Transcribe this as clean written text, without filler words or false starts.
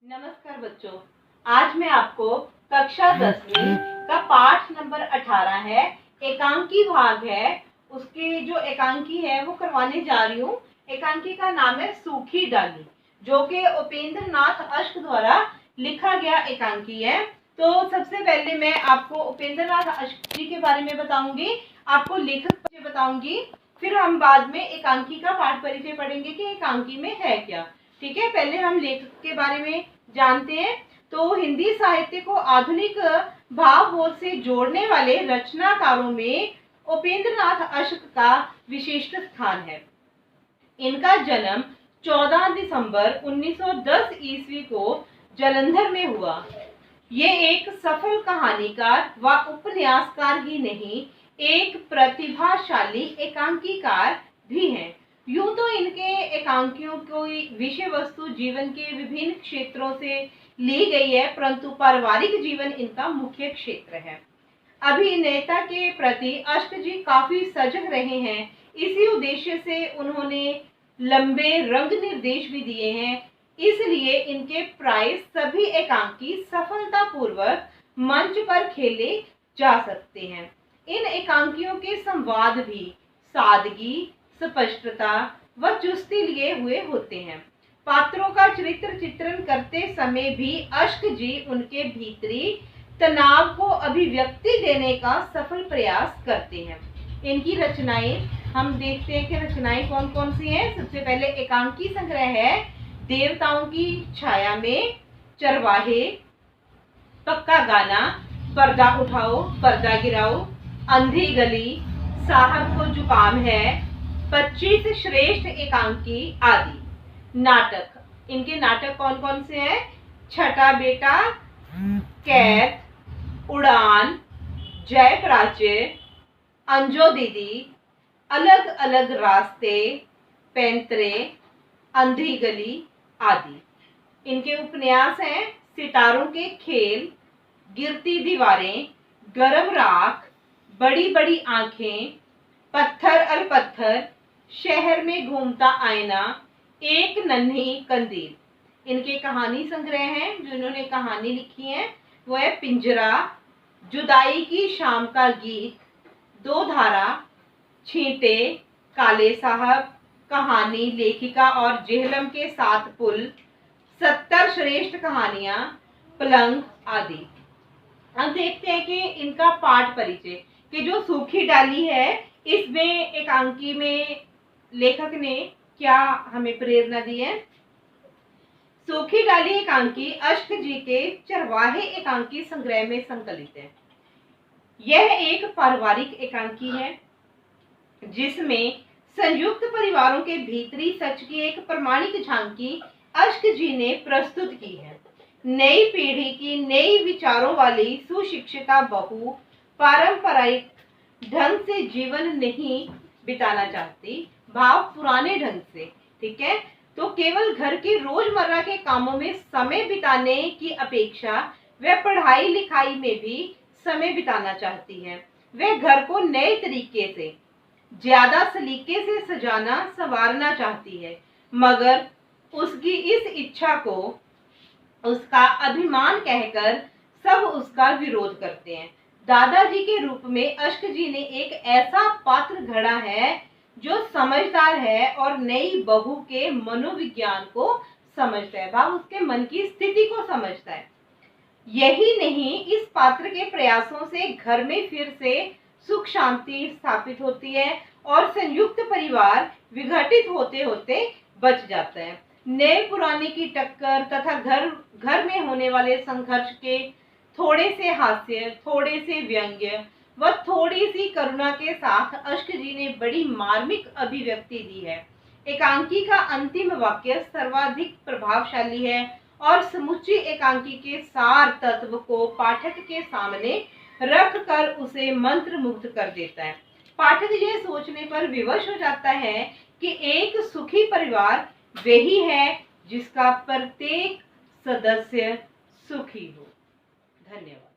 नमस्कार बच्चों, आज मैं आपको कक्षा 10वीं का पाठ नंबर 18 है, एकांकी भाग है। उसके जो एकांकी है वो करवाने जा रही हूँ। एकांकी का नाम है सूखी डाली, जो कि उपेंद्र नाथ अश्क द्वारा लिखा गया एकांकी है। तो सबसे पहले मैं आपको उपेंद्र नाथ अश्क जी के बारे में बताऊंगी, आपको लेखक परिचय बताऊंगी, फिर हम बाद में एकांकी का पाठ परिचय पढ़ेंगे कि एकांकी में है क्या। ठीक है, पहले हम लेखक के बारे में जानते हैं। तो हिंदी साहित्य को आधुनिक भावबोध से जोड़ने वाले रचनाकारों में उपेंद्र नाथ अश्क का विशिष्ट स्थान है। इनका जन्म 14 दिसंबर 1910 ईस्वी को जालंधर में हुआ। ये एक सफल कहानीकार व उपन्यासकार ही नहीं, एक प्रतिभाशाली एकांकीकार भी हैं। यूं तो इनके एकांकियों की विषय वस्तु जीवन के विभिन्न क्षेत्रों से ली गई है, परंतु पारिवारिक जीवन इनका मुख्य क्षेत्र है। अभिनेता के प्रति अश्क जी काफी सजग रहे हैं। इसी उद्देश्य से उन्होंने लंबे रंग निर्देश भी दिए हैं, इसलिए इनके प्राय सभी एकांकी सफलतापूर्वक मंच पर खेले जा सकते हैं। इन एकांकियों के संवाद भी सादगी, स्पष्टता व चुस्ती लिए हुए होते हैं। पात्रों का चरित्र चित्रण करते समय भी अश्क जी उनके भीतरी तनाव को अभिव्यक्ति देने का सफल प्रयास करते हैं। इनकी रचनाएं हम देखते हैं कि रचनाएं कौन कौन सी हैं। सबसे पहले एकांकी संग्रह है देवताओं की छाया में, चरवाहे, पक्का गाना, पर्दा उठाओ पर्दा गिराओ, अंधी गली, साहब को जुकाम है, 25 श्रेष्ठ एकांकी आदि। नाटक, इनके नाटक कौन कौन से हैं? छठा बेटा, कैद, उड़ान, जय प्राच्य, अंजो दीदी, अलग अलग रास्ते, पैंतरे, अंधी गली आदि। इनके उपन्यास हैं सितारों के खेल, गिरती दीवारें, गरम राख, बड़ी बड़ी आंखें, पत्थर अल पत्थर, शहर में घूमता आईना, एक नन्ही कंदील। इनके कहानी संग्रह हैं, जो इन्होंने कहानी लिखी है वो है पिंजरा, जुदाई की शाम का गीत, दो धारा, छींटे, काले साहब, कहानी, लेखिका और जेहलम के 7 पुल, 70 श्रेष्ठ कहानियां, पलंग आदि। अब देखते हैं कि इनका पाठ परिचय, कि जो सूखी डाली है इसमें एकांकी में लेखक ने क्या हमें प्रेरणा दी है। सूखी डाली एकांकी अश्क जी के चरवाहे एकांकी संग्रह में संकलित है। यह एक पारिवारिक एकांकी है जिसमें संयुक्त परिवारों के भीतरी सच की एक प्रमाणिक झांकी अश्क जी ने प्रस्तुत की है। नई पीढ़ी की नई विचारों वाली सुशिक्षिता बहू पारंपरिक ढंग से जीवन नहीं बिताना चाहती, भाव पुराने ढंग से। ठीक है, तो केवल घर के रोजमर्रा के कामों में समय बिताने की अपेक्षा वह पढ़ाई लिखाई में भी समय बिताना चाहती है। वह घर को नए तरीके से, ज्यादा सलीके से सजाना संवारना चाहती है, मगर उसकी इस इच्छा को उसका अभिमान कहकर सब उसका विरोध करते हैं। दादाजी के रूप में अश्क जी ने एक ऐसा पात्र घड़ा है जो समझदार है और नई बहू के मनोविज्ञान को समझता है, भाव उसके मन की स्थिति को समझता है। यही नहीं, इस पात्र के प्रयासों से घर में फिर से सुख शांति स्थापित होती है और संयुक्त परिवार विघटित होते होते बच जाता है। नए पुराने की टक्कर तथा घर में होने वाले संघर्ष के थोड़े से हास्य, थोड़े से व्यंग्य व थोड़ी सी करुणा के साथ अश्क जी ने बड़ी मार्मिक अभिव्यक्ति दी है। एकांकी का अंतिम वाक्य सर्वाधिक प्रभावशाली है और समुची एकांकी के सार तत्व को पाठक के सामने रख कर उसे मंत्र मुग्ध कर देता है। पाठक यह सोचने पर विवश हो जाता है कि एक सुखी परिवार वही है जिसका प्रत्येक सदस्य सुखी हो। धन्यवाद।